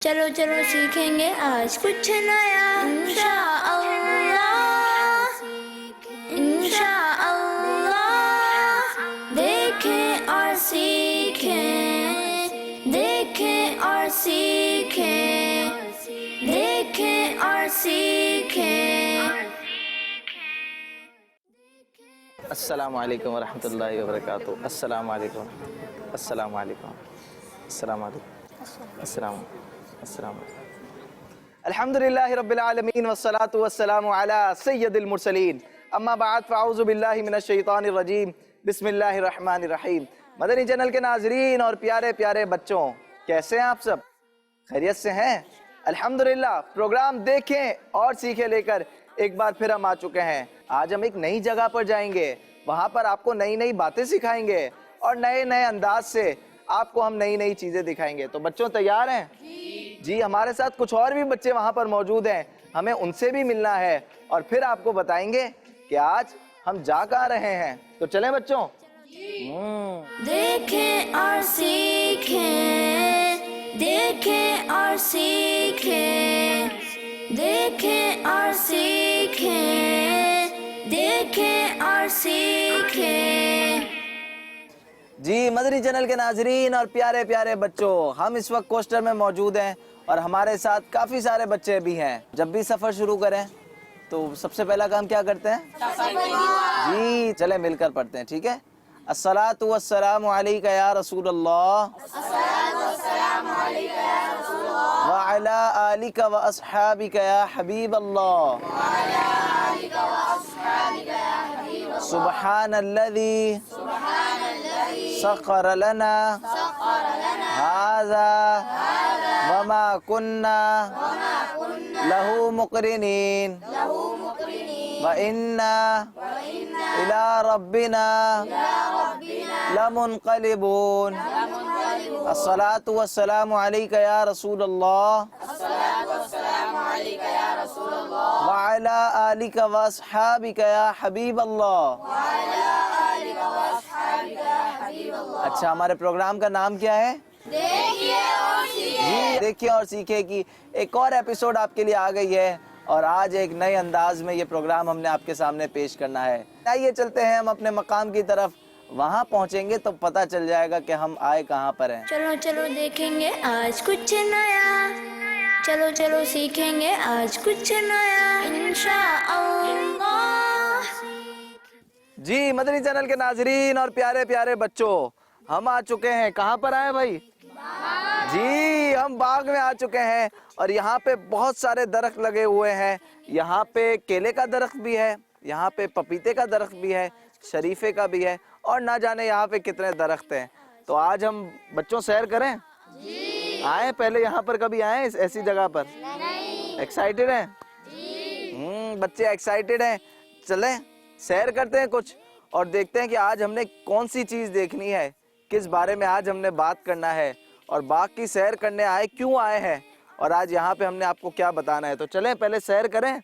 چلو چلو سیکھیں گے آج کچھ نیا انشاءاللہ انشاءاللہ دیکھیں اور سیکھیں دیکھیں اور سیکھیں دیکھیں اور سیکھیں. السلام علیکم ورحمۃ اللہ وبرکاتہ. السلام علیکم السلام علیکم السلام علیکم السلام الحمد للہ رب العالمین والصلاة والسلام علی سید المرسلین. اما بعد فاعوذ باللہ من الشیطان الرجیم. بسم اللہ الرحمن الرحیم. مدنی چینل کے ناظرین اور پیارے پیارے بچوں، کیسے ہیں آپ سب؟ خیریت سے ہیں؟ الحمدللہ. پروگرام دیکھیں اور سیکھیں لے کر ایک بار پھر ہم آ چکے ہیں. آج ہم ایک نئی جگہ پر جائیں گے، وہاں پر آپ کو نئی نئی باتیں سکھائیں گے اور نئے نئے انداز سے آپ کو ہم نئی نئی چیزیں دکھائیں گے. تو بچوں تیار ہیں؟ جی. ہمارے ساتھ کچھ اور بھی بچے وہاں پر موجود ہیں، ہمیں ان سے بھی ملنا ہے اور پھر آپ کو بتائیں گے کہ آج ہم جا کہاں رہے ہیں. تو چلیں بچوں. دیکھیں اور سیکھیں دیکھیں اور سیکھیں دیکھیں اور سیکھیں دیکھیں اور سیکھیں. جی مدنی چینل کے ناظرین اور پیارے پیارے بچوں، ہم اس وقت کوسٹر میں موجود ہیں اور ہمارے ساتھ کافی سارے بچے بھی ہیں. جب بھی سفر شروع کریں تو سب سے پہلا کام کیا کرتے ہیں؟ جی چلیں مل کر پڑھتے ہیں، ٹھیک ہے؟ الصلاۃ والسلام علیک یا رسول اللہ وعلی آلک و اصحابک یا حبیب اللہ. سبحان الذی سخر لنا هذا وما كنا له مقرنين وإنا إلى ربنا لمنقلبون. الصلاة والسلام عليك يا رسول الله وعلى آلك وأصحابك يا حبيب الله. اچھا، ہمارے پروگرام کا نام کیا ہے؟ دیکھیے اور سیکھیں کی ایک اور ایپیسوڈ آپ کے لیے آ گئی ہے اور آج ایک نئے انداز میں یہ پروگرام ہم نے آپ کے سامنے پیش کرنا ہے. آئیے چلتے ہیں ہم اپنے مقام کی طرف. وہاں پہنچیں گے تو پتہ چل جائے گا کہ ہم آئے کہاں پر ہیں. چلو چلو دیکھیں گے آج کچھ نیا چلو چلو سیکھیں گے آج کچھ نیا انشاءاللہ. جی مدنی چینل کے ناظرین اور پیارے پیارے بچوں، ہم آ چکے ہیں. کہاں پر آئے بھائی؟ جی ہم باغ میں آ چکے ہیں اور یہاں پہ بہت سارے درخت لگے ہوئے ہیں. یہاں پہ کیلے کا درخت بھی ہے، یہاں پہ پپیتے کا درخت بھی ہے، شریفے کا بھی ہے اور نہ جانے یہاں پہ کتنے درخت ہیں. تو آج ہم بچوں سیر کریں؟ آئے پہلے یہاں پر کبھی آئے ایسی جگہ پر؟ ایکسائٹڈ ہیں؟ بچے ایکسائٹڈ ہیں. چلیں سیر کرتے ہیں کچھ اور دیکھتے ہیں کہ آج ہم نے کون سی چیز دیکھنی ہے، کس بارے میں آج ہم نے بات کرنا ہے اور باغ کی سیر کرنے آئے کیوں آئے ہیں اور آج یہاں پہ ہم نے آپ کو کیا بتانا ہے. تو چلیں پہلے سیر کریں.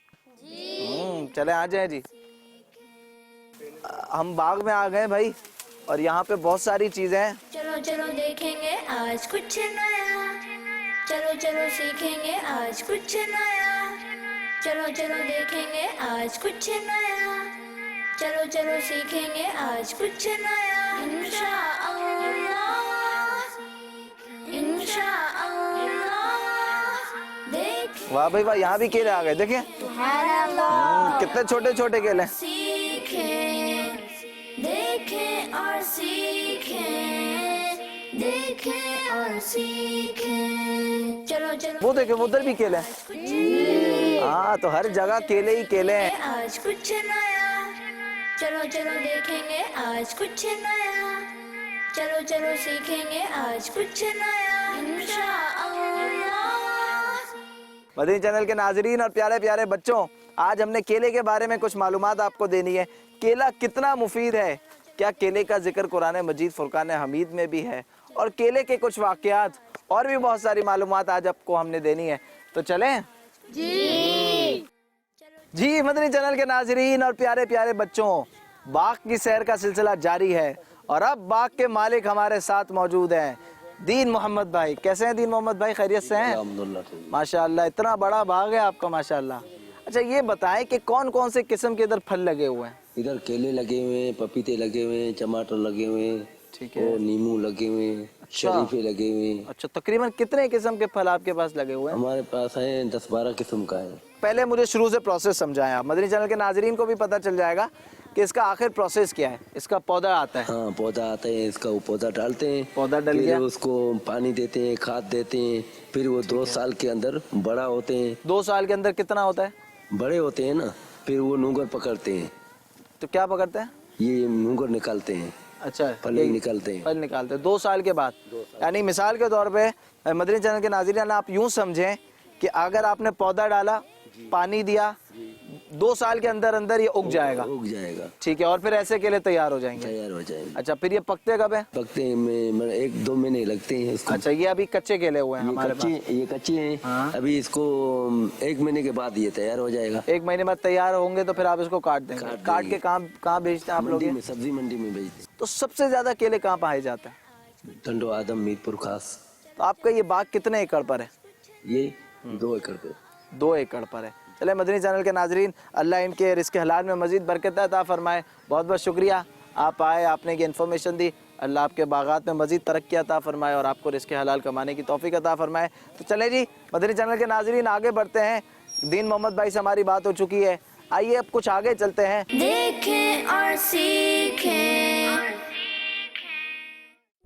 چلیں آ جائیں جی. ہم باغ میں آ گئے بھائی اور یہاں پہ بہت ساری چیزیں ہیں. چلو چلو دیکھیں گے آج کچھ نیا چلو چلو سیکھیں گے آج کچھ نیا چلو چلو دیکھیں گے آج کچھ نیا چلو چلو سیکھیں گے آج کچھ نیا انشاءاللہ انشاءاللہ. واہ بھائی واہ، یہاں بھی کیلے آ گئے. دیکھیں کتنے چھوٹے چھوٹے کیلے ہیں. سیکھیں دیکھیں اور سیکھیں دیکھیں اور سیکھیں. چلو چلو وہ دیکھیں ادھر بھی کیلے ہیں. ہاں تو ہر جگہ کیلے ہی کیلے ہیں. آج کچھ نیا چلو چلو دیکھیں گے آج کچھ نیا چلو چلو سیکھیں گے آج کچھ نیا انشاءاللہ. مدنی چینل کے ناظرین اور پیارے پیارے بچوں، آج ہم نے کیلے کے بارے میں کچھ معلومات آپ کو دینی ہے. کیلا کتنا مفید ہے، کیا کیلے کا ذکر قرآن مجید فرقان حمید میں بھی ہے، اور کیلے کے کچھ واقعات اور بھی بہت ساری معلومات آج آپ کو ہم نے دینی ہے. تو چلیں جی مدنی چینل کے ناظرین اور پیارے پیارے بچوں، باغ کی سیر کا سلسلہ جاری ہے اور اب باغ کے مالک ہمارے ساتھ موجود ہیں. दीन मोहम्मद भाई, कैसे हैं दीन मोहम्मद भाई, खैरियत से हैं? माशाअल्लाह, इतना बड़ा बाग है आपका माशाअल्लाह। अच्छा ये बताएं कि कौन कौन से किस्म के इधर फल लगे हुए हैं? इधर केले लगे हुए हैं, पपीते लगे हुए हैं, टमाटर लगे हुए हैं, ठीक है। और नींबू लगे हुए हैं, शरीफे लगे हुए हैं। अच्छा, तकरीबन कितने किस्म के फल आपके पास लगे हुए हैं? हमारे पास है 10-12 किस्म का है। पहले मुझे शुरू से प्रोसेस समझाएं आप, मदनी चैनल के नाजरीन को भी पता चल जाएगा कि इसका आखिर प्रोसेस क्या है। इसका पौधा आता है, हाँ पौधा आता है, इसका वो पौधा डालते हैं, पौधा डल फिर गया, उसको पानी देते हैं, खाद देते हैं, फिर वो 2 साल के अंदर बड़ा होते हैं। 2 साल के अंदर कितना होता है? बड़े होते हैं ना, फिर वो नूगर पकड़ते हैं, तो क्या पकड़ते हैं? ये नूगर निकालते हैं, अच्छा, फल ये निकालते हैं। फल निकालते हैं 2 साल के बाद। यानी मिसाल के तौर पे मदनी चैनल के नाज़रीन आप यूं समझें कि अगर आपने पौधा डाला, पानी दिया, 2 साल के अंदर अंदर ये उग जाएगा। उग जाएगा, ठीक है, और फिर ऐसे केले तैयार हो जाएंगे। तैयार हो जाएंगे। अच्छा, फिर ये पकते कब है? पकते में 1-2 महीने लगते हैं इसको। अच्छा, ये अभी कच्चे केले हुए हैं हमारे पास। ये कच्चे हैं। हाँ। अभी इसको 1 महीने के बाद ये तैयार हो जाएगा। 1 महीने बाद तैयार होंगे तो फिर आप इसको काट देंगे। काट काट देंगे। के कहाँ बेचते हैं आप लोग? मंडी में, सब्जी मंडी में बेचते हैं। तो सबसे ज्यादा केले कहाँ पाए जाते हैं? टंडो आदम मीरपुर खास। तो आपका ये बाग कितने एकड़ पर है? ये 2 एकड़ पे। 2 एकड़ पर है। चले मदनी चैनल के नाजरीन, अल्लाह इनके रिस्क हलाल में मजीद बरकत अता फरमाए। बहुत बहुत शुक्रिया, आप आए, आपने ये इन्फॉर्मेशन दी। अल्लाह आपके बागात में मजीद तरक्की अता फरमाए और आपको रिस्क हलाल कमाने की तौफीक अता फरमाए। तो चले जी, मदनी चैनल के नाजरीन आगे बढ़ते हैं। दीन मोहम्मद भाई से हमारी बात हो चुकी है, आइए अब कुछ आगे चलते हैं। देखें और सीखें।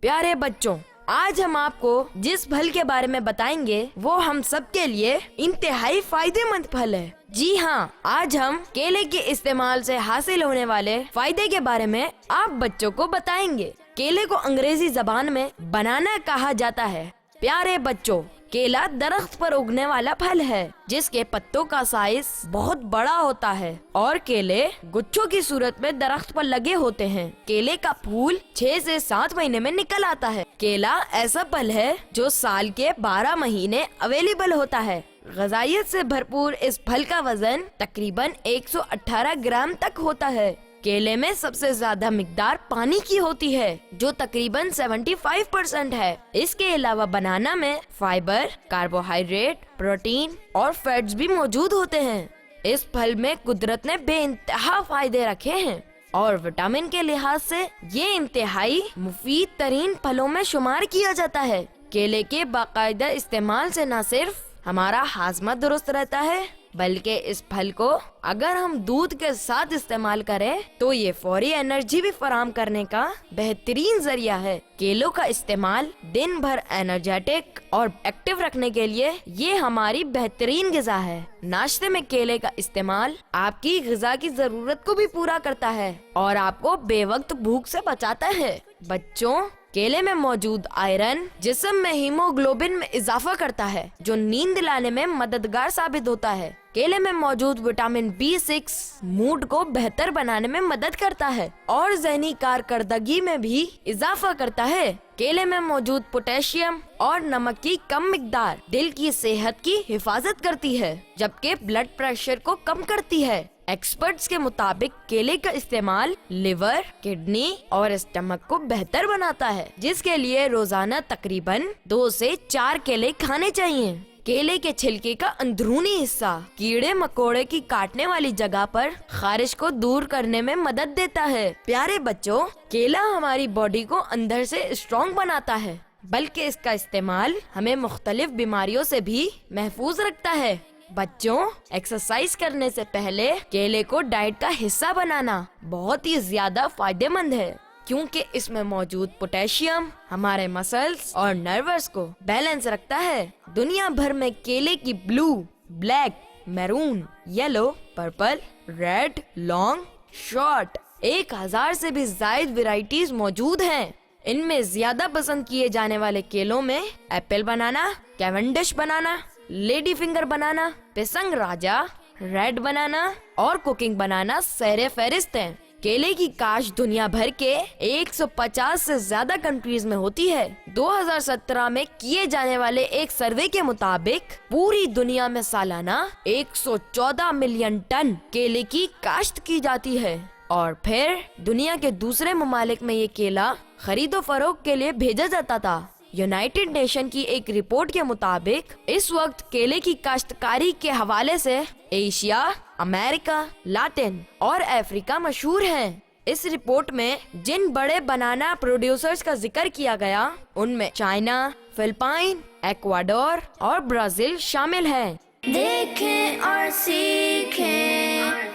प्यारे बच्चों, आज हम आपको जिस फल के बारे में बताएंगे वो हम सब के लिए इंतहाई फायदेमंद फल है। जी हाँ, आज हम केले के इस्तेमाल से हासिल होने वाले फायदे के बारे में आप बच्चों को बताएंगे। केले को अंग्रेजी जबान में बनाना कहा जाता है। प्यारे बच्चों, केला दरख्त पर उगने वाला फल है जिसके पत्तों का साइज बहुत बड़ा होता है और केले गुच्छों की सूरत में दरख्त पर लगे होते हैं। केले का फूल 6 से 7 महीने में निकल आता है। केला ऐसा फल है जो साल के 12 महीने अवेलेबल होता है। ग़िज़ाइयत से भरपूर इस फल का वजन तकरीबन 118 ग्राम तक होता है। केले में सबसे ज्यादा मिकदार पानी की होती है जो तकरीबन 75% है। इसके अलावा बनाना में फाइबर, कार्बोहाइड्रेट, प्रोटीन और फैट्स भी मौजूद होते हैं। इस फल में कुदरत ने बेइंतहा फायदे रखे हैं और विटामिन के लिहाज से ये इंतहाई मुफीद तरीन फलों में शुमार किया जाता है। केले के बाकायदा इस्तेमाल से न सिर्फ हमारा हाजमा दुरुस्त रहता है बल्कि इस फल को अगर हम दूध के साथ इस्तेमाल करें तो ये फौरी एनर्जी भी फराहम करने का बेहतरीन जरिया है। केलों का इस्तेमाल दिन भर एनर्जेटिक और एक्टिव रखने के लिए ये हमारी बेहतरीन ग़िज़ा है। नाश्ते में केले का इस्तेमाल आपकी ग़िज़ा की जरूरत को भी पूरा करता है और आपको बेवक्त भूख से बचाता है। बच्चों, केले में मौजूद आयरन जिस्म में हीमोग्लोबिन में इजाफा करता है जो नींद लाने में मददगार साबित होता है। केले में मौजूद विटामिन B6 मूड को बेहतर बनाने में मदद करता है और ज़हनी कारकर्दगी में भी इजाफा करता है। केले में मौजूद पोटेशियम और नमक की कम मिकदार दिल की सेहत की हिफाजत करती है जबकि ब्लड प्रेशर को कम करती है। एक्सपर्ट्स के मुताबिक केले का इस्तेमाल लिवर, किडनी और स्टमक को बेहतर बनाता है जिसके लिए रोजाना तकरीबन 2 से 4 केले खाने चाहिए। केले के छिलके का अंदरूनी हिस्सा कीड़े मकोड़े की काटने वाली जगह पर खारिश को दूर करने में मदद देता है। प्यारे बच्चों, केला हमारी बॉडी को अंदर से स्ट्रॉन्ग बनाता है बल्कि इसका इस्तेमाल हमें मुख्तलिफ बीमारियों से भी महफूज रखता है। बच्चों, एक्सरसाइज करने से पहले केले को डाइट का हिस्सा बनाना बहुत ही ज्यादा फायदेमंद है क्योंकि इसमें मौजूद पोटेशियम हमारे मसल्स और नर्व्स को बैलेंस रखता है। दुनिया भर में केले की blue, black, maroon, yellow, purple, red, long, short 1000 से भी ज्यादा वैरायटीज मौजूद हैं। इनमें ज्यादा पसंद किए जाने वाले केलों में एप्पल बनाना, कैवेंडिश बनाना, लेडी फिंगर बनाना, पिसंग राजा, रेड बनाना और कुकिंग बनाना सरे फहरिस्त हैं। केले की काश्त दुनिया भर के 150 से ज्यादा कंट्रीज में होती है। 2017 में किए जाने वाले एक सर्वे के मुताबिक पूरी दुनिया में सालाना 114 मिलियन टन केले की काश्त की जाती है और फिर दुनिया के दूसरे ममालिक में ये केला खरीदो फरोख्त के लिए भेजा जाता था। यूनाइटेड नेशन की एक रिपोर्ट के मुताबिक इस वक्त केले की काश्तकारी के हवाले से एशिया, अमेरिका, लातिन और अफ्रीका मशहूर हैं। इस रिपोर्ट में जिन बड़े बनाना प्रोड्यूसर्स का जिक्र किया गया उनमें चाइना, फिलिपाइन, एक्वाडोर और ब्राजील शामिल हैं। देखें और सीखें।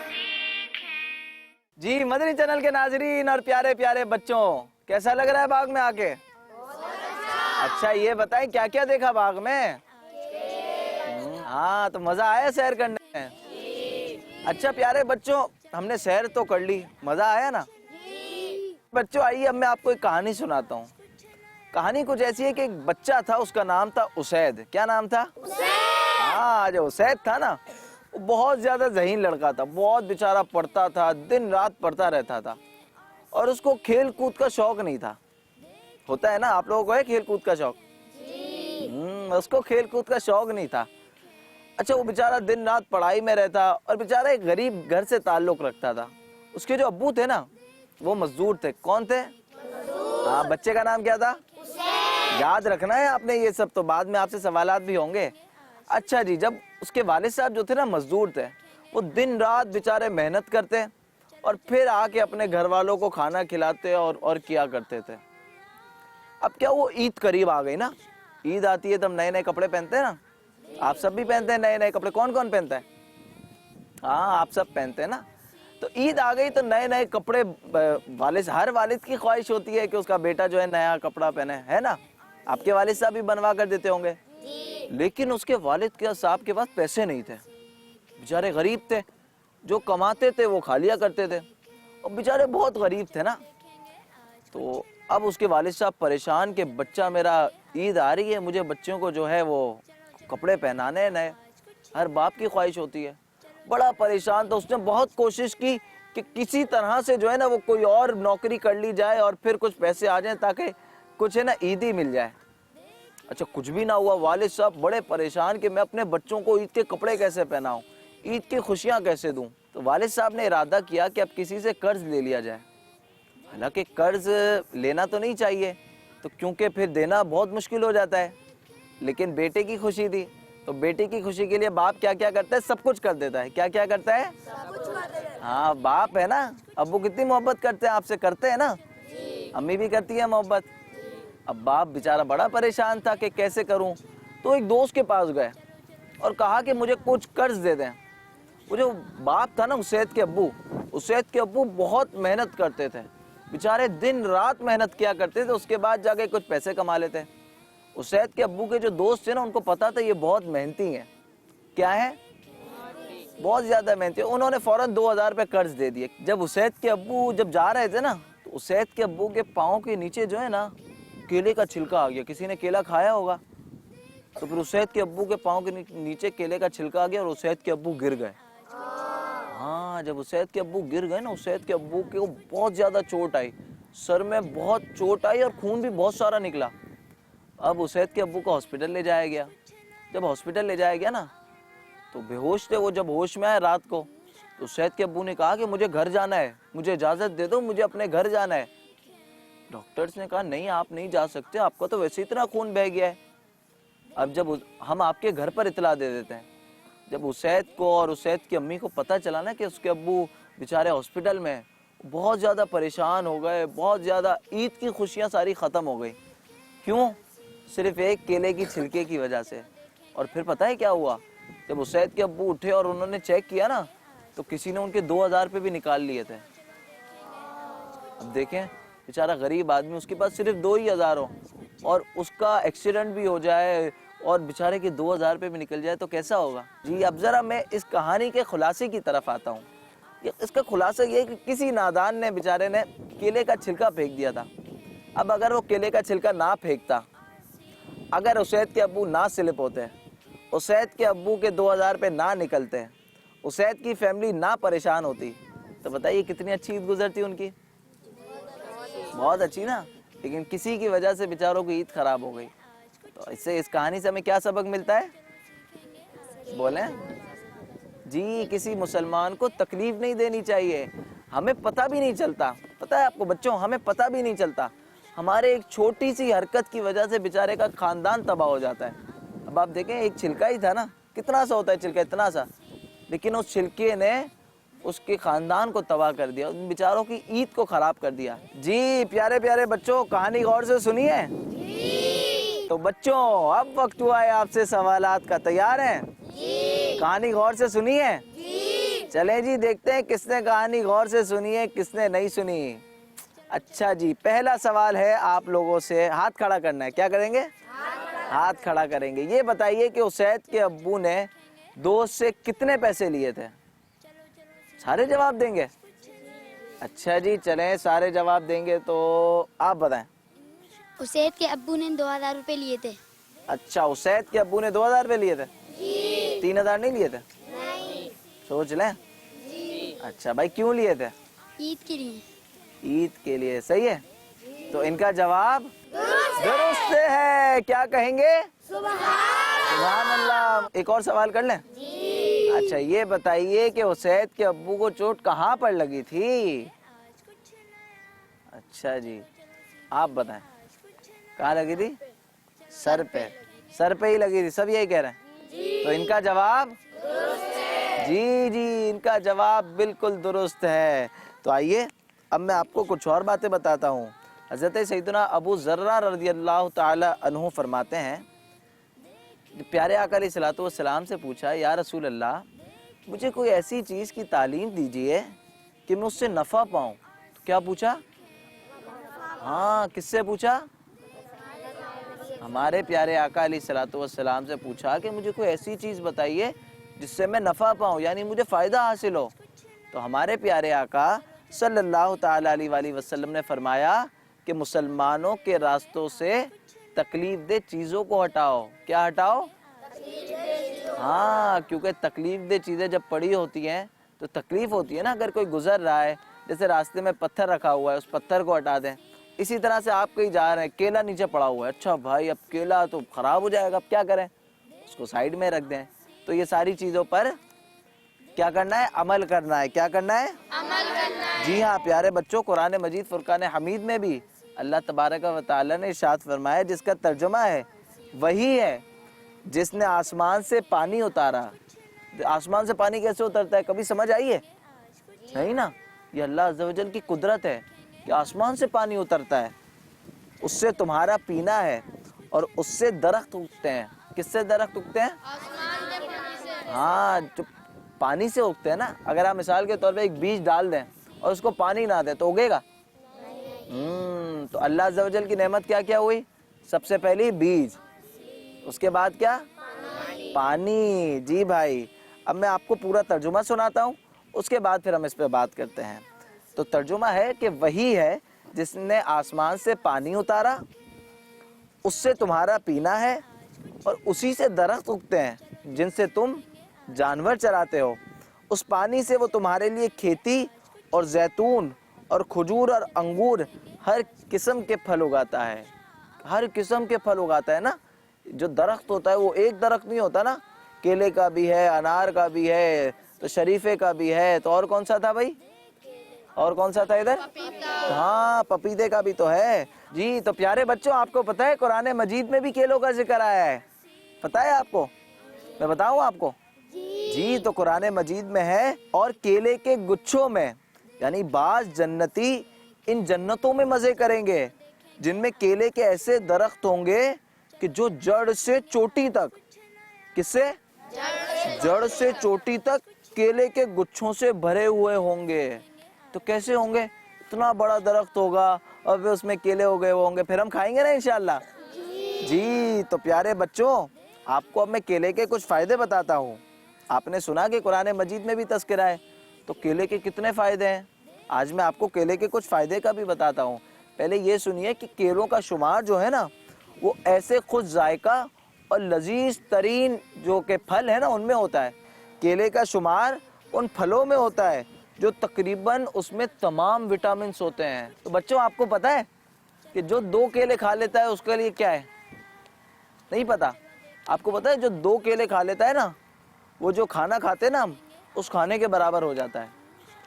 जी मदनी चैनल के नाजरीन और प्यारे प्यारे बच्चों, कैसा लग रहा है बाग में आके? अच्छा ये बताएं क्या क्या देखा बाग में? हाँ तो मजा आया सैर करने में? अच्छा प्यारे बच्चों, हमने सैर तो कर ली, मजा आया ना? बच्चों आइए अब मैं आपको एक कहानी सुनाता हूँ। कहानी कुछ ऐसी है कि एक बच्चा था, उसका नाम था उसैद। क्या नाम था? हाँ, जो उसैद था ना वो बहुत ज्यादा ज़हीन लड़का था, बहुत बेचारा पढ़ता था, दिन रात पढ़ता रहता था और उसको खेल कूद का शौक नहीं था। होता है ना, आप लोगों को है खेल कूद का शौक? उसको खेल कूद का शौक नहीं था। अच्छा वो बेचारा दिन रात पढ़ाई में रहता और बेचारा एक गरीब घर से ताल्लुक रखता था। उसके जो अब्बू थे ना वो मजदूर थे। कौन थे? हाँ, बच्चे का नाम क्या था? याद रखना है आपने ये सब, तो बाद में आपसे सवालात भी होंगे। अच्छा जी, जब उसके वालिद साहब जो थे ना मजदूर थे, वो दिन रात बेचारे मेहनत करते और फिर आके अपने घर वालों को खाना खिलाते और किया करते थे। अब क्या वो ईद करीब आ गई ना, ईद आती है तब नए नए कपड़े पहनते हैं ना, आप सब भी पहनते हैं नए नए कपड़े। कौन कौन पहनता है? हाँ आप सब पहनते हैं ना। तो ईद आ गई तो नए नए कपड़े, हर वालिद की ख्वाहिश होती है कि उसका बेटा जो है नया कपड़ा पहने, है ना? आपके वालिद साहब भी बनवा कर देते होंगे। लेकिन उसके वालिद के साहब के पास पैसे नहीं थे, बेचारे गरीब थे, जो कमाते थे वो खा लिया करते थे और बेचारे बहुत गरीब थे ना। तो अब उसके वालिद साहब परेशान कि बच्चा मेरा, ईद आ रही है, मुझे बच्चों को जो है वो कपड़े पहनाने हैं नए, हर बाप की ख्वाहिश होती है। बड़ा परेशान तो उसने बहुत कोशिश की कि किसी तरह से जो है ना वो कोई और नौकरी कर ली जाए और फिर कुछ पैसे आ जाएं ताकि कुछ है ना ईदी मिल जाए। अच्छा कुछ भी ना हुआ, वालिद साहब बड़े परेशान कि मैं अपने बच्चों को ईद के कपड़े कैसे पहनाऊं, ईद की खुशियां कैसे दूं। तो वालिद साहब ने इरादा किया कि अब किसी से कर्ज ले लिया जाए। हालांकि कर्ज लेना तो नहीं चाहिए, तो क्योंकि फिर देना बहुत मुश्किल हो जाता है, लेकिन बेटे की खुशी थी तो बेटे की खुशी के लिए बाप क्या क्या करता है, सब कुछ कर देता है। क्या क्या करता है? हाँ बाप है ना, अब्बू कितनी मोहब्बत करते हैं आपसे, करते हैं ना, अम्मी भी करती है मोहब्बत। अब बाप बेचारा बड़ा परेशान था कि कैसे करूं, तो एक दोस्त के पास गए और कहा कि मुझे कुछ कर्ज दे दें। वो जो बाप था ना उसैद के अब्बू बहुत मेहनत करते थे, बेचारे दिन रात मेहनत किया करते थे, उसके बाद जाके कुछ पैसे कमा लेते। उसैद के अब्बू के जो दोस्त थे ना उनको पता था ये बहुत मेहनती हैं। क्या है? बहुत ज्यादा मेहनती है। उन्होंने फौरन 2000 रुपये कर्ज दे दिए। जब उसैद के अब्बू जब जा रहे थे ना तो उसैद के अब्बू के पाँव के नीचे जो है ना केले का छिलका आ गया। किसी ने केला खाया होगा, तो फिर उसैद के अब्बू के पाँव के नीचे केले का छिलका आ गया और उसैद के अब्बू गिर गए। हाँ जब उसैद के अब्बू गिर गए ना, उसैद के अब्बू को बहुत ज्यादा चोट आई, सर में बहुत चोट आई और खून भी बहुत सारा निकला। अब उसैद के अब्बू को हॉस्पिटल ले जाया गया। जब हॉस्पिटल ले जाया गया ना तो बेहोश थे वो। जब होश में आए रात को तो उसैद के अब्बू ने कहा कि मुझे घर जाना है, मुझे इजाजत दे दो, मुझे अपने घर जाना है। डॉक्टर्स ने कहा नहीं आप नहीं जा सकते, आपका तो वैसे इतना खून बह गया है। अब जब हम आपके घर पर इतला दे देते हैं। जब उसैद को और उसैद की अम्मी को पता चला ना कि उसके अब्बू बेचारे हॉस्पिटल में, बहुत ज़्यादा परेशान हो गए, बहुत ज़्यादा। ईद की खुशियाँ सारी ख़त्म हो गई। क्यों? सिर्फ एक केले की छिलके की वजह से। और फिर पता है क्या हुआ? जब उसैद के अब्बू उठे और उन्होंने चेक किया ना तो किसी ने उनके 2000 रुपये भी निकाल लिए थे। अब देखें बेचारा गरीब आदमी, उसके पास सिर्फ 2000 हो और उसका एक्सीडेंट भी हो जाए और बेचारे के 2000 रुपये भी निकल जाए तो कैसा होगा जी। अब ज़रा मैं इस कहानी के खुलासे की तरफ आता हूँ। इसका खुलासा ये है कि किसी नादान ने बेचारे ने केले का छिलका फेंक दिया था। अब अगर वो केले का छिलका ना फेंकता, अगर उसैद के अब्बू ना स्लिप होते, उसैद के अब्बू के 2000 रुपये ना निकलते, उसैद की फैमिली ना परेशान होती, तो बताइए कितनी अच्छी ईद गुजरती उनकी। बहुत अच्छी ना। लेकिन किसी की वजह से बेचारों की ईद खराब हो गई। तो इससे, इस कहानी से हमें क्या सबक मिलता है? बोलें जी। किसी मुसलमान को तकलीफ नहीं देनी चाहिए। हमें पता भी नहीं चलता, पता है आपको बच्चों, हमें पता भी नहीं चलता ہمارے ایک چھوٹی سی حرکت کی وجہ سے بیچارے کا خاندان تباہ ہو جاتا ہے۔ اب آپ دیکھیں ایک چھلکا ہی تھا نا، کتنا سا ہوتا ہے چھلکا، اتنا سا، لیکن اس چھلکے نے اس کے خاندان کو تباہ کر دیا، ان بیچاروں کی عید کو خراب کر دیا۔ جی پیارے پیارے بچوں، کہانی غور سے سنیے۔ تو بچوں اب وقت ہوا ہے آپ سے سوالات کا، تیار ہیں؟ کہانی غور سے سنیے۔ چلیں جی دیکھتے ہیں کس نے کہانی غور سے سنی ہے، کس نے نہیں سنی۔ اچھا جی، پہلا سوال ہے آپ لوگوں سے، ہاتھ کھڑا کرنا ہے۔ کیا کریں گے؟ ہاتھ کھڑا کریں گے۔ یہ بتائیے کہ اسید کے ابو نے دوست سے کتنے پیسے لیے تھے؟ سارے جواب دیں گے؟ اچھا جی چلیں، سارے جواب دیں گے تو آپ بتائیں۔ اسید کے ابو نے 2000 روپے لیے تھے۔ اچھا، اسید کے ابو نے 2000 روپے لیے تھے؟ 3000 نہیں لیے تھے؟ سوچ لیں۔ اچھا بھائی، کیوں لیے تھے؟ عید کے لیے۔ عید کے لیے، صحیح ہے۔ تو ان کا جواب درست ہے۔ کیا کہیں گے؟ سبحان اللہ۔ ایک اور سوال کر لیں؟ اچھا یہ بتائیے کہ اسید کے ابو کو چوٹ کہاں پر لگی تھی؟ اچھا جی آپ بتائیں، کہاں لگی تھی؟ سر پہ۔ سر پہ ہی لگی تھی، سب یہی کہہ رہے ہیں۔ تو ان کا جواب جی جی ان کا جواب بالکل درست ہے۔ تو آئیے اب میں آپ کو کچھ اور باتیں بتاتا ہوں۔ حضرت سیدنا ابو ذرہ رضی اللہ تعالی عنہ فرماتے ہیں، پیارے آقا علیہ الصلوۃ والسلام سے پوچھا، یا رسول اللہ مجھے کوئی ایسی چیز کی تعلیم دیجئے کہ میں اس سے نفع پاؤں۔ تو کیا پوچھا؟ ہاں، کس سے پوچھا؟ ہمارے پیارے آقا علیہ الصلوۃ والسلام سے پوچھا کہ مجھے کوئی ایسی چیز بتائیے جس سے میں نفع پاؤں، یعنی مجھے فائدہ حاصل ہو۔ تو ہمارے پیارے آقا صلی اللہ تعالی علیہ وآلہ وسلم نے فرمایا کہ مسلمانوں کے راستوں سے تکلیف دہ چیزوں کو ہٹاؤ۔ کیا ہٹاؤ؟ ہاں، کیونکہ تکلیف دہ چیزیں جب پڑی ہوتی ہیں تو تکلیف ہوتی ہے نا۔ اگر کوئی گزر رہا ہے، جیسے راستے میں پتھر رکھا ہوا ہے، اس پتھر کو ہٹا دیں۔ اسی طرح سے آپ کہیں جا رہے ہیں، کیلا نیچے پڑا ہوا ہے، اچھا بھائی اب کیلا تو خراب ہو جائے گا، اب کیا کریں؟ اس کو سائیڈ میں رکھ دیں۔ تو یہ ساری چیزوں پر کیا کرنا ہے؟ عمل کرنا ہے۔ کیا کرنا ہے؟ عمل کرنا ہے۔ جی ہاں پیارے بچوں، قرآن مجید فرقان حمید میں بھی اللہ تبارک و تعالی نے ارشاد فرمایا، جس کا ترجمہ ہے وہی ہے جس نے آسمان سے پانی اتارا۔ آسمان سے پانی کیسے اترتا ہے؟ کبھی سمجھ آئی ہے؟ نہیں نا، یہ اللہ عز و جل کی قدرت ہے کہ آسمان سے پانی اترتا ہے، اس سے تمہارا پینا ہے، اور اس سے درخت اگتے ہیں۔ کس سے درخت اگتے ہیں؟ ہاں، جو پانی سے اگتے ہیں نا۔ اگر آپ مثال کے طور پہ ایک بیج ڈال دیں اور اس کو پانی نہ دیں تو اگے گا؟ تو اللہ عز و جل کی نعمت کیا کیا ہوئی؟ سب سے پہلی بیج، اس کے بعد کیا؟ پانی۔ جی بھائی، اب میں آپ کو پورا ترجمہ سناتا ہوں، اس کے بعد پھر ہم اس پہ بات کرتے ہیں۔ تو ترجمہ ہے کہ وہی ہے جس نے آسمان سے پانی اتارا، اس سے تمہارا پینا ہے، اور اسی سے درخت اگتے ہیں جن سے تم جانور چراتے ہو۔ اس پانی سے وہ تمہارے لیے کھیتی اور زیتون اور کھجور اور انگور ہر قسم کے پھل اگاتا ہے۔ ہر قسم کے پھل اگاتا ہے نا۔ جو درخت ہوتا ہے وہ ایک درخت نہیں ہوتا نا، کیلے کا بھی ہے، انار کا بھی ہے، تو شریفے کا بھی ہے، تو اور کون سا تھا بھائی؟ اور کون سا تھا ادھر؟ ہاں، پپیتے کا بھی تو ہے۔ جی تو پیارے بچوں، آپ کو پتہ ہے قرآن مجید میں بھی کیلوں کا ذکر آیا ہے؟ پتہ ہے آپ کو؟ میں بتاؤں آپ کو؟ جی تو قرآن مجید میں ہے، اور کیلے کے گچھوں میں، یعنی بعض جنتی ان جنتوں میں مزے کریں گے جن میں کیلے کے ایسے درخت ہوں گے کہ جو جڑ سے چوٹی تک، کس سے؟ جڑ سے چوٹی تک کیلے کے گچھوں سے بھرے ہوئے ہوں گے۔ تو کیسے ہوں گے؟ اتنا بڑا درخت ہوگا اور پھر اس میں کیلے اگے ہوئے ہوں گے، پھر ہم کھائیں گے نا انشاءاللہ۔ جی تو پیارے بچوں، آپ کو اب میں کیلے کے کچھ فائدے بتاتا ہوں۔ آپ نے سنا کہ قرآن مجید میں بھی تذکرہ ہے، تو کیلے کے کتنے فائدے ہیں؟ آج میں آپ کو کیلے کے کچھ فائدے کا بھی بتاتا ہوں۔ پہلے یہ سنیے کہ کیلوں کا شمار جو ہے نا، وہ ایسے خود ذائقہ اور لذیذ ترین جو کہ پھل ہے نا ان میں ہوتا ہے۔ کیلے کا شمار ان پھلوں میں ہوتا ہے جو تقریباً اس میں تمام وٹامنس ہوتے ہیں۔ تو بچوں آپ کو پتہ ہے کہ جو 2 کیلے کھا لیتا ہے اس کے لیے کیا ہے؟ نہیں پتا؟ آپ کو پتہ ہے جو 2 کیلے کھا لیتا ہے نا، وہ جو کھانا کھاتے ہیں نا ہم، اس کھانے کے برابر ہو جاتا ہے۔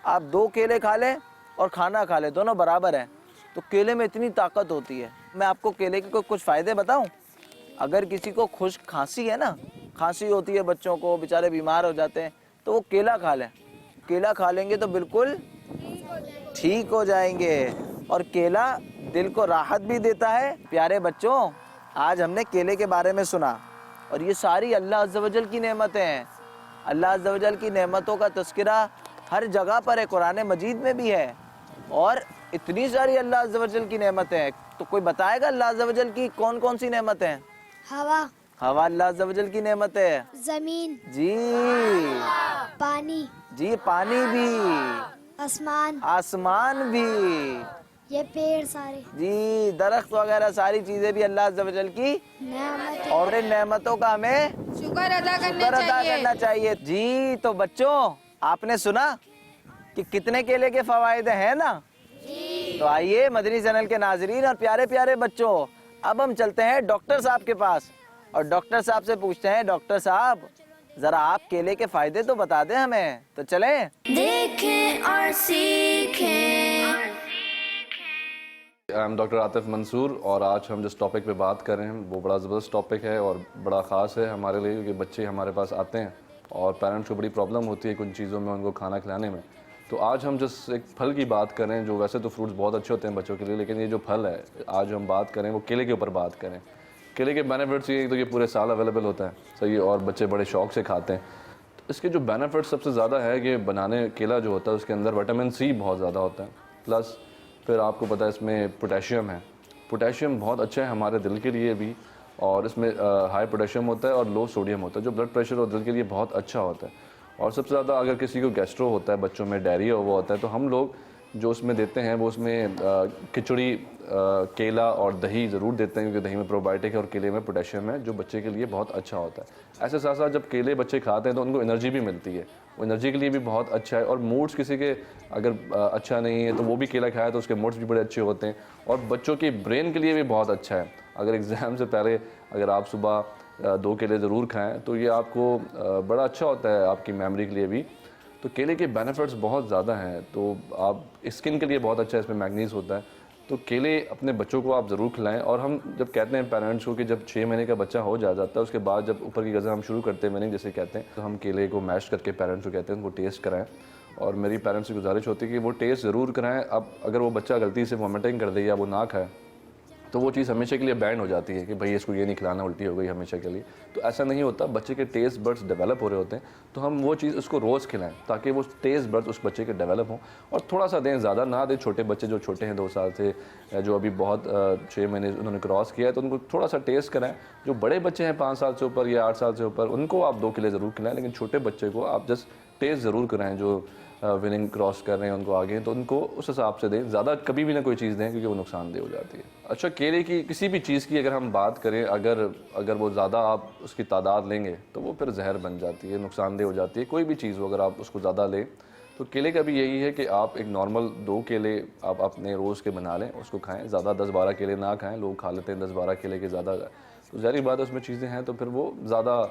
آپ 2 کیلے کھا لیں اور کھانا کھا لیں، دونوں برابر ہیں۔ تو کیلے میں اتنی طاقت ہوتی ہے. میں آپ کو کیلے کے کچھ فائدے بتاؤں. اگر کسی کو خشک کھانسی ہے نا, کھانسی ہوتی ہے بچوں کو, بیچارے بیمار ہو جاتے ہیں, تو وہ کیلا کھا لیں. کیلا کھا لیں گے تو بالکل ٹھیک ہو جائیں گے. اور کیلا دل کو راحت بھی دیتا ہے. پیارے بچوں, آج ہم نے کیلے کے بارے میں سنا, اور یہ ساری اللہ عز و جل کی نعمتیں ہیں. اللہ عز و جل کی نعمتوں کا تذکرہ ہر جگہ پر ہے, قرآن مجید میں بھی ہے. اور اتنی ساری اللہ عز و جل کی نعمتیں ہیں, تو کوئی بتائے گا اللہ عز و جل کی کون کون سی نعمتیں ہیں؟ ہوا, ہوا اللہ عز و جل کی نعمت ہے. زمین, جی پانی, جی, پانی بھی, آسمان, آسمان بھی, یہ پیڑ سارے جی, درخت وغیرہ ساری چیزیں بھی اللہ عز و جل کی. نعمت. اور ان نعمتوں کا ہمیں شکر ادا کرنا چاہیے. جی تو بچوں, آپ نے سنا کہ کتنے کیلے کے فوائد ہیں نا. تو آئیے مدنی چینل کے ناظرین اور پیارے پیارے بچوں, اب ہم چلتے ہیں ڈاکٹر صاحب کے پاس, اور ڈاکٹر صاحب سے پوچھتے ہیں, ڈاکٹر صاحب ذرا آپ کیلے کے فائدے تو بتا دیں ہمیں. تو چلیں دیکھیں اور سیکھیں. آئی ایم ڈاکٹر عاطف منصور, اور آج ہم جس ٹاپک پہ بات کر رہے ہیں وہ بڑا زبردست ٹاپک ہے اور بڑا خاص ہے ہمارے لیے, کیونکہ بچے ہمارے پاس آتے ہیں اور پیرنٹس کو بڑی پرابلم ہوتی ہے کچھ چیزوں میں ان کو کھانا کھلانے میں. تو آج ہم جس ایک پھل کی بات کر رہے ہیں, جو ویسے تو فروٹس بہت اچھے ہوتے ہیں بچوں کے لیے, لیکن یہ جو پھل ہے آج ہم بات کریں وہ کیلے کے اوپر بات کریں. کیلے کے بینیفٹس یہ تو یہ پورے سال اویلیبل ہوتا ہے, صحیح, اور بچے بڑے شوق سے کھاتے ہیں. تو اس کے جو بینیفٹس سب سے زیادہ ہے کہ بنانے کیلا جو ہوتا ہے اس کے اندر وٹامن سی بہت زیادہ ہوتا ہے, پلس پھر آپ کو پتہ ہے اس میں پوٹیشیم ہے. پوٹیشیم بہت اچھا ہے ہمارے دل کے لیے بھی, اور اس میں ہائی پوٹیشیم ہوتا ہے اور لو سوڈیم ہوتا ہے, جو بلڈ پریشر اور دل کے لیے بہت اچھا ہوتا ہے. اور سب سے زیادہ اگر کسی کو گیسٹرو ہوتا ہے, بچوں میں ڈائریا ہوا ہوتا ہے, تو ہم لوگ جو اس میں دیتے ہیں وہ اس میں کھچڑی, کیلا اور دہی ضرور دیتے ہیں, کیونکہ دہی میں پروبائیوٹک ہے اور کیلے میں پوٹیشیم ہے جو بچے کے لیے بہت اچھا ہوتا ہے. ایسے ساتھ ساتھ جب کیلے بچے کھاتے ہیں تو ان کو انرجی بھی ملتی ہے, وہ انرجی کے لیے بھی بہت اچھا ہے. اور موڈس کسی کے اگر اچھا نہیں ہے تو وہ بھی کیلا کھائے تو اس کے موڈس بھی بڑے اچھے ہوتے ہیں. اور بچوں کی برین کے لیے بھی بہت اچھا ہے. اگر ایگزام سے پہلے اگر آپ صبح 2 کیلے ضرور کھائیں تو یہ آپ کو بڑا اچھا ہوتا ہے آپ کی میموری کے لیے بھی. تو کیلے کے بینیفٹس بہت زیادہ ہیں. تو آپ اسکن کے لیے بہت اچھا ہے, اس میں میگنیز ہوتا ہے. تو کیلے اپنے بچوں کو آپ ضرور کھلائیں. اور ہم جب کہتے ہیں پیرنٹس کو کہ جب 6 مہینے کا بچہ ہو جاتا ہے اس کے بعد جب اوپر کی غذا ہم شروع کرتے ہیں وننگ جیسے کہتے ہیں, تو ہم کیلے کو میش کر کے پیرنٹس کو کہتے ہیں ان کو ٹیسٹ کرائیں. اور میری پیرنٹس سے گزارش ہوتی ہے کہ وہ ٹیسٹ ضرور کرائیں. اب اگر وہ بچہ غلطی سے وومٹنگ کر دے یا وہ نہ کھائے تو وہ چیز ہمیشہ کے لیے بینڈ ہو جاتی ہے کہ بھائی اس کو یہ نہیں کھلانا, الٹی ہو گئی ہمیشہ کے لیے. تو ایسا نہیں ہوتا, بچے کے ٹیسٹ برڈس ڈیولپ ہو رہے ہوتے ہیں, تو ہم وہ چیز اس کو روز کھلائیں تاکہ وہ ٹیسٹ برڈس اس بچے کے ڈیولپ ہوں. اور تھوڑا سا دیں, زیادہ نہ دیں. چھوٹے بچے جو چھوٹے ہیں 2 سال سے, جو ابھی بہت 6 مہینے انہوں نے کراس کیا ہے, تو ان کو تھوڑا سا ٹیسٹ کرائیں. جو بڑے بچے ہیں 5 سال سے اوپر یا 8 سال سے اوپر, ان کو آپ 2 کیلے ضرور کھلائیں, لیکن چھوٹے بچے کو آپ جسٹ ٹیسٹ ضرور کرائیں. جو وننگ کراس کر رہے ہیں ان کو آگے, تو ان کو اس حساب سے دیں. زیادہ کبھی بھی نہ کوئی چیز دیں کیونکہ وہ نقصان دہ ہو جاتی ہے. اچھا, کیلے کی کسی بھی چیز کی اگر ہم بات کریں, اگر وہ زیادہ آپ اس کی تعداد لیں گے تو وہ پھر زہر بن جاتی ہے, نقصان دہ ہو جاتی ہے. کوئی بھی چیز ہو اگر آپ اس کو زیادہ لیں, تو کیلے کا بھی یہی ہے کہ آپ ایک نارمل 2 کیلے آپ اپنے روز کے بنا لیں, اس کو کھائیں. زیادہ 10-12 کیلے نہ کھائیں. لوگ کھا لیتے ہیں 10-12 کیلے کے زیادہ, تو ظاہری بات ہے اس میں چیزیں ہیں تو پھر وہ زیادہ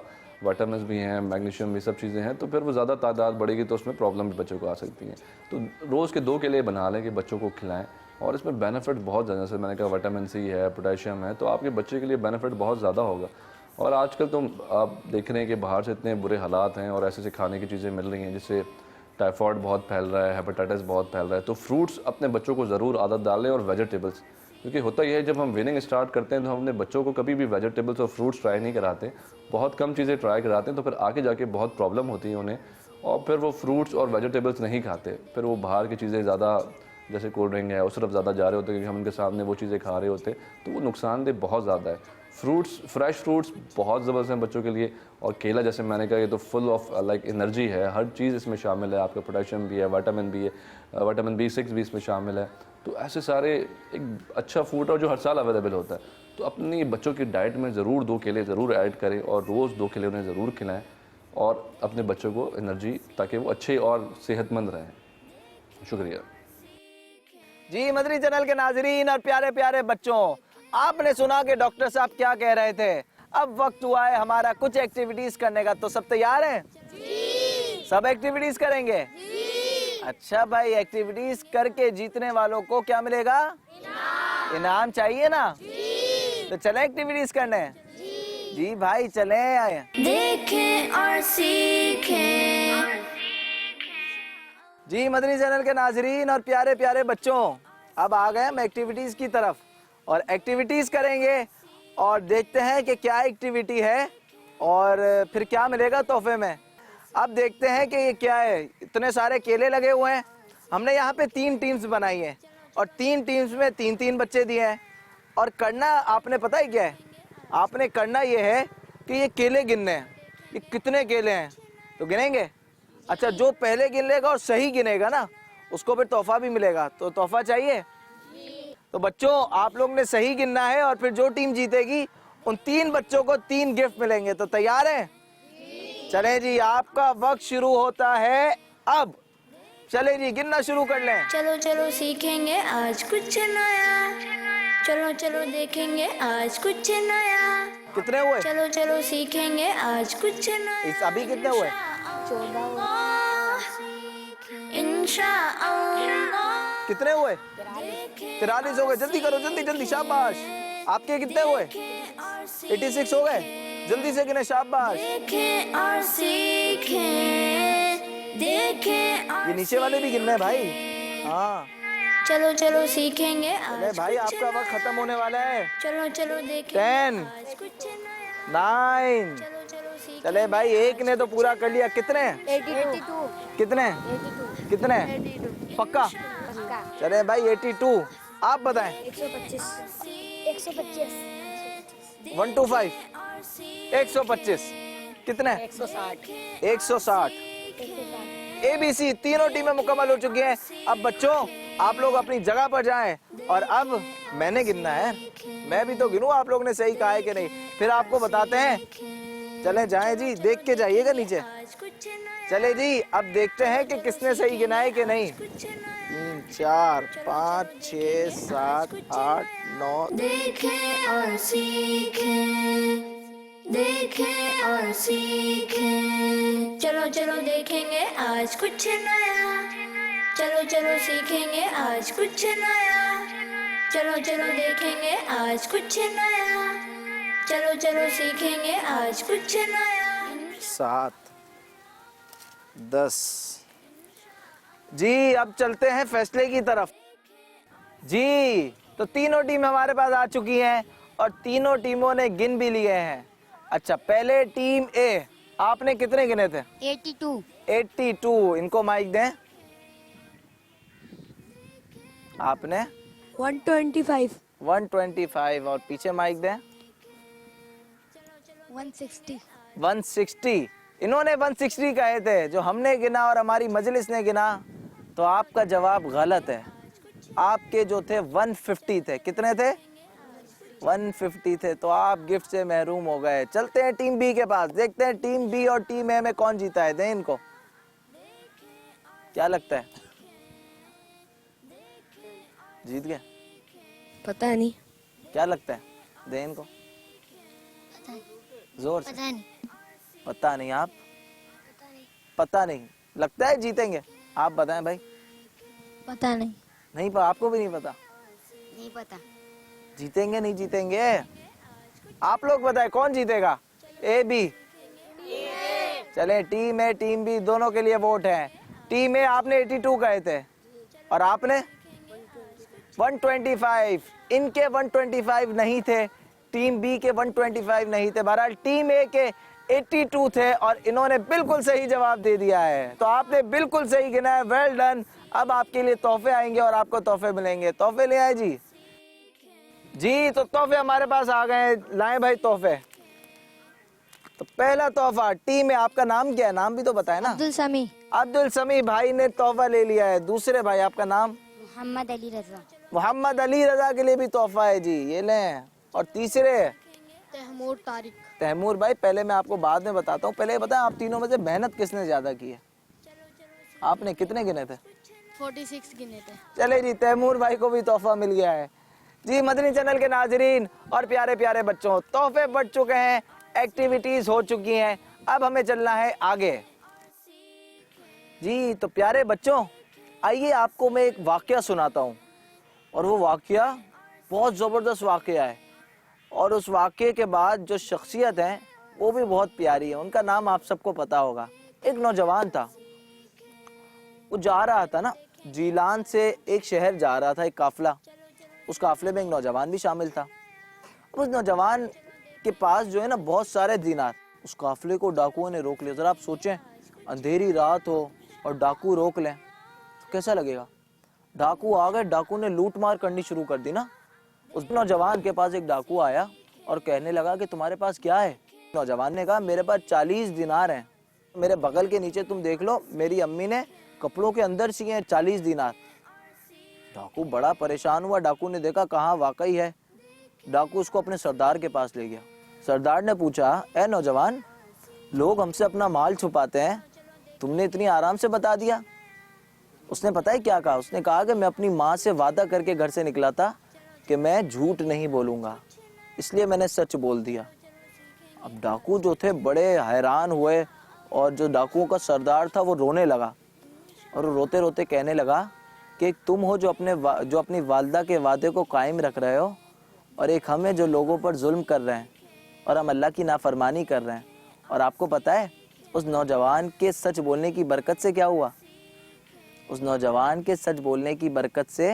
وٹامنس بھی ہیں, میگنیشیم بھی, سب چیزیں ہیں, تو پھر وہ زیادہ تعداد بڑھے گی تو اس میں پرابلم بھی بچوں کو آ سکتی ہیں. تو روز کے 2 کیلے بنا لیں کہ بچوں کو کھلائیں. اور اس میں بینیفٹ بہت زیادہ, جیسے میں نے کہا وٹامن سی ہے, پوٹیشیم ہے, تو آپ کے بچے کے لیے بینیفٹ بہت زیادہ ہوگا. اور آج کل تو آپ دیکھ رہے ہیں کہ باہر سے اتنے برے حالات ہیں اور ایسے سے کھانے کی چیزیں مل رہی ہیں جس سے ٹائیفائڈ بہت پھیل رہا ہے, ہیپیٹائٹس بہت پھیل رہا ہے. تو فروٹس اپنے بچوں کو ضرور عادت ڈالیں, اور ویجیٹیبلس, کیونکہ ہوتا یہ ہے جب ہم وننگ اسٹارٹ کرتے ہیں تو ہم اپنے بچوں کو کبھی بھی ویجیٹیبلس اور فروٹس ٹرائی نہیں کراتے, بہت کم چیزیں ٹرائی کراتے ہیں. تو پھر آگے جا کے بہت پرابلم ہوتی ہے انہیں, اور پھر وہ فروٹس اور ویجیٹیبلس نہیں کھاتے. پھر وہ باہر کی چیزیں زیادہ, جیسے کولڈ ڈرنک ہے, اس طرف زیادہ جا رہے ہوتے ہیں کیونکہ ہم ان کے سامنے وہ چیزیں کھا رہے ہوتے ہیں, تو وہ نقصان دہ بہت زیادہ ہے. فروٹس, فریش فروٹس بہت زبردست ہیں بچوں کے لیے. اور کیلا جیسے میں نے کہا یہ تو فل آف لائک انرجی ہے, ہر چیز اس میں شامل ہے. آپ کا پوٹیشیم بھی ہے, وٹامن بھی ہے, وٹامن B6 بھی اس میں شامل ہے. تو ایسے سارے ایک اچھا فوڈ اور جو ہر سال اویلیبل ہوتا ہے. تو اپنی بچوں کی ڈائٹ میں ضرور 2 کیلے ضرور ایڈ کریں, اور روز 2 کیلے انہیں ضرور کھلائیں, اور اپنے بچوں کو انرجی, تاکہ وہ اچھے اور صحت مند رہیں. شکریہ. جی مدنی چینل کے ناظرین اور پیارے پیارے بچوں, آپ نے سنا کہ ڈاکٹر صاحب کیا کہہ رہے تھے. اب وقت ہوا ہے ہمارا کچھ ایکٹیویٹیز کرنے کا. تو سب تیار ہیں؟ جی. سب ایکٹیویٹیز کریں گے؟ جی. اچھا بھائی, ایکٹیویٹیز کر کے جیتنے والوں کو کیا ملے گا؟ इनाम चाहिए ना? तो चले एक्टिविटीज करने? जी भाई चले। देखें और सीखें। जी मदनी चैनल के नाजरीन और प्यारे प्यारे बच्चों, अब आ गए हम एक्टिविटीज की तरफ और एक्टिविटीज करेंगे और देखते हैं कि क्या एक्टिविटी है और फिर क्या मिलेगा तोहफे में। अब देखते हैं कि ये क्या है। इतने सारे केले लगे हुए हैं। हमने यहाँ पे 3 टीम्स बनाई हैं और 3 टीम्स में 3-3 बच्चे दिए हैं और करना आपने पता है क्या है? आपने करना ये है कि ये केले गिनने हैं, ये कितने केले हैं तो गिनेंगे। अच्छा, जो पहले गिन लेगा और सही गिनेगा ना उसको फिर तोहफा भी मिलेगा। तो तोहफा चाहिए? तो बच्चों आप लोग ने सही गिनना है और फिर जो टीम जीतेगी उन 3 बच्चों को 3 गिफ्ट मिलेंगे। तो तैयार हैं? चले जी, आपका वक्त शुरू होता है अब। चले जी, गिनना शुरू कर लें। चलो चलो सीखेंगे आज कुछ नया, चलो चलो देखेंगे आज कुछ नया। कितने हुए? चलो चलो सीखेंगे आज कुछ नया। इस अभी कितने हुए? इंशाअल्लाह। कितने हुए? 43 हो गए। जल्दी करो, जल्दी जल्दी, शाबाश। आपके कितने हुए? 86 हो गए। जल्दी से गिने, शाबाश। देखें और सीखें, देखें और ये नीचे वाले भी गिनने हैं भाई। हाँ चलो चलो सीखेंगे अरे आज भाई कुछ आपका वक्त खत्म होने वाला है। चलो चलो देखेंगे 10 आज कुछ नया। 9 चलो चलो सीखेंगे। चले भाई, एक ने तो पूरा कर लिया। कितने? 82 कितने? कितने? पक्का? चले भाई 82। आप बताएं। 125 1 to 5 125। कितने? 160। ABC तीनों टीमें मुकम्मल हो चुकी हैं। अब बच्चों आप लोग अपनी जगह पर जाएं और अब मैंने गिनना है। मैं भी तो गिनूं, आप लोग ने सही कहा है कि नहीं, फिर आपको बताते हैं। चले जाएं जी, देख के जाइएगा नीचे। आज कुछ नया, चले जी, अब देखते हैं कि किसने सही गिना है कि नहीं। कुछ नया। 3 4 5 6 7 8 9। देखें और सीखें, देखें और सीखें। चलो चलो देखेंगे आज कुछ नया, चलो चलो सीखेंगे आज कुछ नया। चलो चलो देखेंगे आज कुछ नया, चलो चलो सीखेंगे आज कुछ नया। 7 10। जी अब चलते हैं फैसले की तरफ। जी तो तीनों टीम हमारे पास आ चुकी हैं और तीनों टीमों ने गिन भी लिए हैं। अच्छा, पहले टीम ए, आपने कितने गिने थे? 82 82। इनको माइक दें। आपने 125 125 और पीछे माइक दें। 160 160। इन्होंने 160 कहे थे, जो हमने गिना और हमारी मजलिस ने गिना तो आपका जवाब गलत है। आपके जो थे 150 थे। कितने थे? 150 थे। तो आप गिफ्ट से महरूम हो गए। चलते हैं टीम बी के पास, देखते हैं टीम बी और टीम ए में कौन जीता है। दें इनको। क्या लगता है, जीत गए? पता नहीं, क्या लगता है? दें इनको जोर से। पता नहीं, पता नहीं। आप? पता नहीं। लगता है जीतेंगे? आप बताएं भाई। पता नहीं, नहीं, आपको भी नहीं पता? नहीं पता। जीतेंगे नहीं जीतेंगे? आप लोग बताएं कौन जीतेगा? A B? चले, टीम ए टीम बी दोनों के लिए वोट है। टीम ए आपने 82 कहे थे और आपने 125। इनके 125 नहीं थे, टीम बी के 125 नहीं थे। बहरहाल टीम ए के 82 थे और इन्होंने बिल्कुल सही जवाब दे दिया है। तो आपने बिल्कुल सही गिना है। Well done. अब आपके लिए तोहफे आएंगे और आपको तोहफे मिलेंगे। तोहफे ले आए जी। जी तो तोहफे हमारे पास आ गए। लाएं भाई तोहफे। तो पहला तोहफा टीम में, आपका नाम क्या है? नाम भी तो बताए ना। अब्दुल समी, अब्दुल समी भाई ने तोहफा ले लिया है। दूसरे भाई आपका नाम? मोहम्मद अली रजा, मोहम्मद अली रजा के लिए भी तोहफा है जी, ये लें। और तीसरे तैमूर तारिक। तैमूर भाई, पहले मैं आपको बाद में बताता हूँ, पहले ये बताएं आप तीनों में से मेहनत किसने ज्यादा की है? आपने कितने गिने थे? 46 गिने थे। चले जी, तैमूर भाई को भी तोहफा मिल गया है। जी मदनी चैनल के नाजरीन और प्यारे प्यारे बच्चों, तोहफे बढ़ चुके हैं, एक्टिविटीज हो चुकी हैं। अब हमें चलना है आगे। जी तो प्यारे बच्चों, आइए आपको मैं एक वाकया सुनाता हूँ और वो वाकया बहुत ज़बरदस्त वाक़या है और उस वाक़े के बाद जो शख्सियत है वो भी बहुत प्यारी है। उनका नाम आप सबको पता होगा। एक नौजवान था, वो जा रहा था ना, जीलान से एक शहर जा रहा था, एक काफ़िला। उस काफ़िले में एक नौजवान भी शामिल था। उस नौजवान के पास जो है ना बहुत सारे दीनार। उस काफ़िले को डाकुओं ने रोक लिया। ज़रा आप सोचें, अंधेरी रात हो और डाकू रोक लें तो कैसा लगेगा। डाकू आ गए, डाकू ने लूट मार करनी शुरू कर दी ना। उस नौजवान के पास एक डाकू आया और कहने लगा कि तुम्हारे पास क्या है। नौजवान ने कहा मेरे पास 40 दिनार हैं, मेरे बगल के नीचे तुम देख लो, मेरी अम्मी ने कपड़ों के अंदर सिए हैं 40 दिनार। डाकू बड़ा परेशान हुआ। डाकू ने देखा कहाँ वाकई है। डाकू उसको अपने सरदार के पास ले गया। सरदार ने पूछा, ए नौजवान, लोग हमसे अपना माल छुपाते हैं, तुमने इतनी आराम से बता दिया। उसने पता है क्या कहा? उसने कहा कि मैं अपनी माँ से वादा करके घर से निकला था कि मैं झूठ नहीं बोलूँगा, इसलिए मैंने सच बोल दिया। अब डाकू जो थे बड़े हैरान हुए और जो डाकुओं का सरदार था वो रोने लगा और वो रोते रोते कहने लगा कि तुम हो जो अपनी वालदा के वादे को कायम रख रहे हो और एक हम है जो लोगों पर जुल्म कर रहे हैं और हम अल्लाह की नाफरमानी कर रहे हैं। और आपको पता है उस नौजवान के सच बोलने की बरकत से क्या हुआ? उस नौजवान के सच बोलने की बरकत से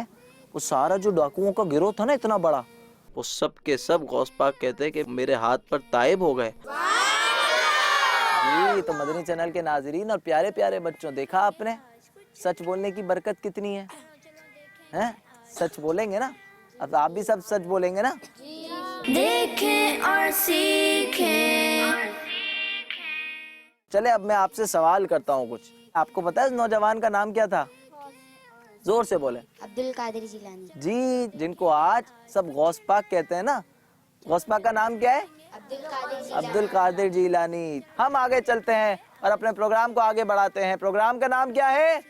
वो सारा जो डाकुओं का गिरोह था ना इतना बड़ा, वो सब के सब गौस पाक कहते हैं कि मेरे हाथ पर ताइब हो गए। जी, तो मदनी चैनल के नाजरीन और प्यारे प्यारे बच्चों, देखा आपने सच बोलने की बरकत कितनी है? हैं? सच बोलेंगे ना? अब आप भी सब सच बोलेंगे ना? देखें और सीखें। चले अब मैं आपसे सवाल करता हूँ कुछ। आपको पता है इस नौजवान का नाम क्या था? जोर से बोले। अब्दुल कादिर जिलानी। जी, जिनको आज सब गौस पाक कहते हैं ना, गौस पाक का नाम क्या है? अब्दुल कादिर जिलानी। हम आगे चलते हैं और अपने प्रोग्राम को आगे बढ़ाते हैं। प्रोग्राम का नाम क्या है?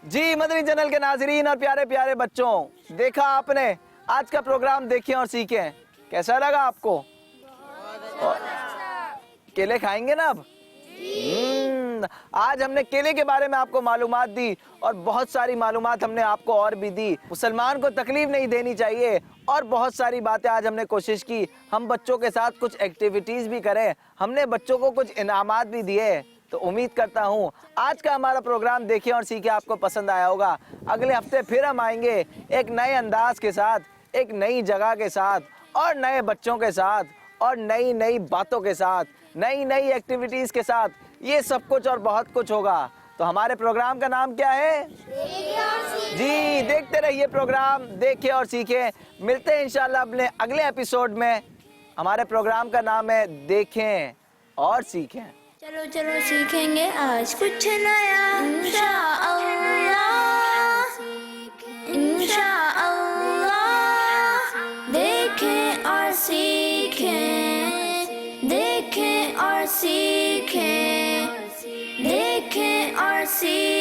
जी, मदनी चैनल के नाजरीन और प्यारे प्यारे बच्चों, देखा आपने आज का प्रोग्राम, देखें और सीखें। कैसा लगा आपको? केले खाएंगे ना अब? आज हमने केले के बारे में आपको मालूमात दी और बहुत सारी मालूमात हमने आपको और भी दी। मुसलमान को तकलीफ नहीं देनी चाहिए और बहुत सारी बातें आज हमने कोशिश की। हम बच्चों के साथ कुछ एक्टिविटीज भी करें, हमने बच्चों को कुछ इनामात भी दिए। तो उम्मीद करता हूँ आज का हमारा प्रोग्राम देखे और सीखे आपको पसंद आया होगा। अगले हफ्ते फिर हम आएंगे एक नए अंदाज के साथ, एक नई जगह के साथ और नए बच्चों के साथ और नई नई बातों के साथ, नई नई एक्टिविटीज के साथ। ये सब कुछ और बहुत कुछ होगा। तो हमारे प्रोग्राम का नाम क्या है? जी, देखते रहिए प्रोग्राम देखे और सीखे। मिलते हैं इंशाल्लाह अपने अगले एपिसोड में। हमारे प्रोग्राम का नाम है देखें और सीखें। चलो चलो सीखेंगे आज कुछ नया, इंशाअल्लाह इंशाअल्लाह। देखें और सीखें, देखें और सीखें, देखें और सीखें।